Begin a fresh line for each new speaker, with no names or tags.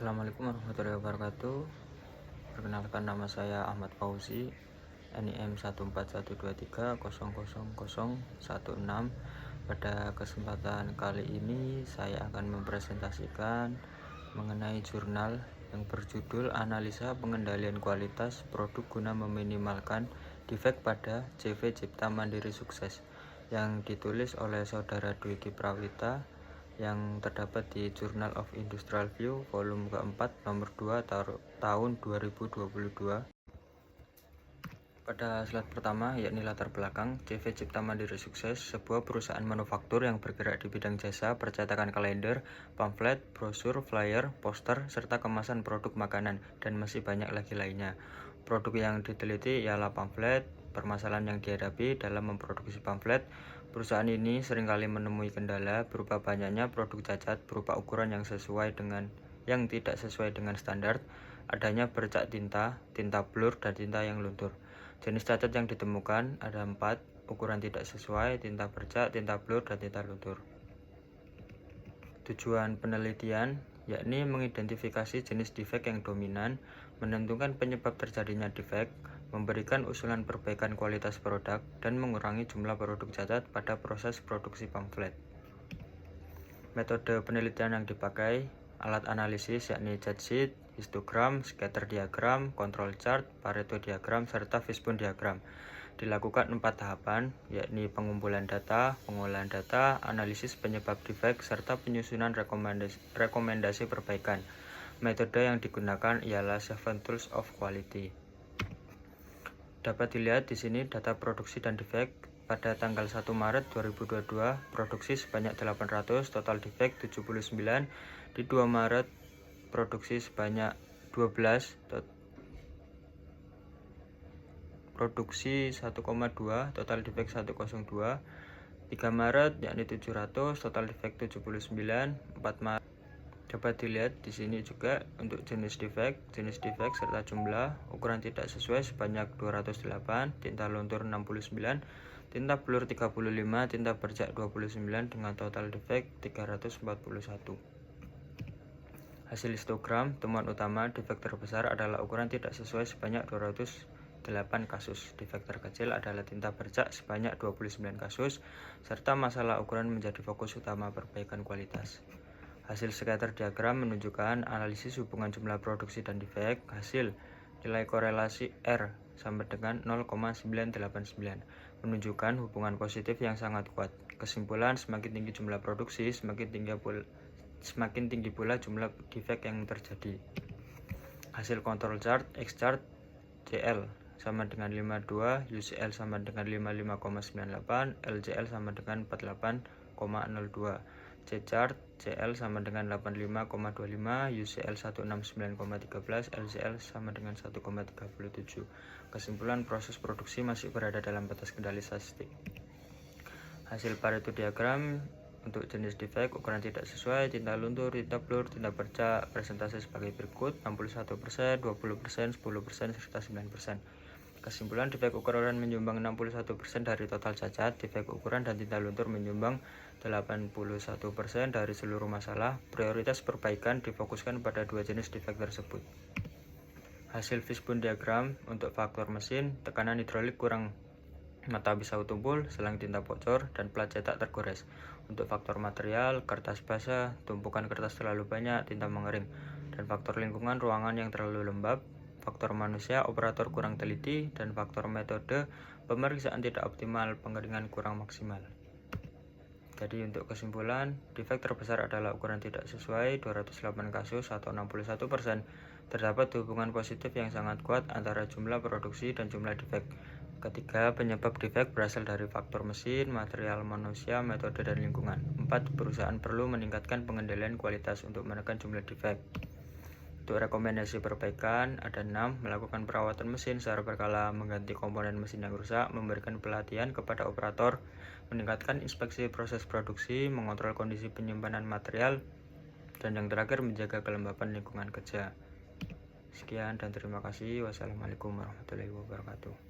Assalamualaikum warahmatullahi wabarakatuh. Perkenalkan, nama saya Ahmad Fauzi, NIM 14123000016. Pada kesempatan kali ini saya akan mempresentasikan mengenai jurnal yang berjudul Analisa Pengendalian Kualitas Produk Guna Meminimalkan Defek pada CV Cipta Mandiri Sukses, yang ditulis oleh Saudara Dwiki Prawita, yang terdapat di Journal of Industrial Review volume keempat nomor 2 tahun 2022. Pada slide pertama, yakni latar belakang, CV Cipta Mandiri Sukses, sebuah perusahaan manufaktur yang bergerak di bidang jasa percetakan kalender, pamflet, brosur, flyer, poster, serta kemasan produk makanan, dan masih banyak lagi lainnya. Produk yang diteliti ialah pamflet. Permasalahan yang dihadapi dalam memproduksi pamflet, perusahaan ini seringkali menemui kendala berupa banyaknya produk cacat berupa ukuran yang tidak sesuai dengan standar, adanya bercak tinta, tinta blur, dan tinta yang luntur. Jenis cacat yang ditemukan ada 4: ukuran tidak sesuai, tinta bercak, tinta blur, dan tinta luntur. Tujuan penelitian yakni mengidentifikasi jenis defek yang dominan, menentukan penyebab terjadinya defek, memberikan usulan perbaikan kualitas produk, dan mengurangi jumlah produk cacat pada proses produksi pamflet. Metode penelitian yang dipakai: alat analisis yakni jet sheet, histogram, scatter diagram, control chart, Pareto diagram, serta fishbone diagram. Dilakukan 4 tahapan, yakni pengumpulan data, pengolahan data, analisis penyebab defek, serta penyusunan rekomendasi perbaikan. Metode yang digunakan ialah 7 Tools of Quality. Dapat dilihat di sini data produksi dan defek. Pada tanggal 1 Maret 2022, produksi sebanyak 800, total defek 79. Di 2 Maret, produksi sebanyak 12, produksi 1,2, total defek 102. 3 Maret yakni 700, total defek 79. 4 Maret dapat dilihat di sini juga untuk jenis defek serta jumlah. Ukuran tidak sesuai sebanyak 208, tinta luntur 69, tinta blur 35, tinta bercak 29, dengan total defek 341. Hasil histogram, temuan utama defek terbesar adalah ukuran tidak sesuai sebanyak 208 kasus. Defek terkecil adalah tinta bercak sebanyak 29 kasus, serta masalah ukuran menjadi fokus utama perbaikan kualitas. Hasil scatter diagram menunjukkan analisis hubungan jumlah produksi dan defek. Hasil nilai korelasi R sama dengan 0,989 menunjukkan hubungan positif yang sangat kuat. Kesimpulan: semakin tinggi jumlah produksi, semakin tinggi pula jumlah defek yang terjadi. Hasil control chart: X chart CL sama dengan 52, UCL sama dengan 55,98, LCL sama dengan 48,02. C chart CL sama dengan 85,25, UCL 169,13, LCL sama dengan 1,37. Kesimpulan: proses produksi masih berada dalam batas kendali statistik. Hasil Pareto diagram untuk jenis defek, ukuran tidak sesuai, tinta luntur, tinta blur, tinta bercak presentasi sebagai berikut: 61%, 20%, 10%, serta 9%. Kesimpulan: defek ukuran menyumbang 61% dari total cacat. Defek ukuran dan tinta luntur menyumbang 81% dari seluruh masalah. Prioritas perbaikan difokuskan pada 2 jenis defek tersebut. Hasil fishbone diagram untuk faktor mesin: tekanan hidrolik kurang, mata pisau tumpul, selang tinta bocor, dan plat cetak tergores. Untuk faktor material: kertas basah, tumpukan kertas terlalu banyak, tinta mengering. Dan faktor lingkungan: ruangan yang terlalu lembab. Faktor manusia: operator kurang teliti. Dan faktor metode: pemeriksaan tidak optimal, pengeringan kurang maksimal. Jadi untuk kesimpulan, defek terbesar adalah ukuran tidak sesuai 208 kasus atau 61%. Terdapat hubungan positif yang sangat kuat antara jumlah produksi dan jumlah defek. Ketiga, penyebab defek berasal dari faktor mesin, material, manusia, metode, dan lingkungan. 4, perusahaan perlu meningkatkan pengendalian kualitas untuk menekan jumlah defek. Untuk rekomendasi perbaikan ada 6: melakukan perawatan mesin secara berkala, mengganti komponen mesin yang rusak, memberikan pelatihan kepada operator, meningkatkan inspeksi proses produksi, mengontrol kondisi penyimpanan material, dan yang terakhir menjaga kelembapan lingkungan kerja. Sekian dan terima kasih. Wassalamualaikum warahmatullahi wabarakatuh.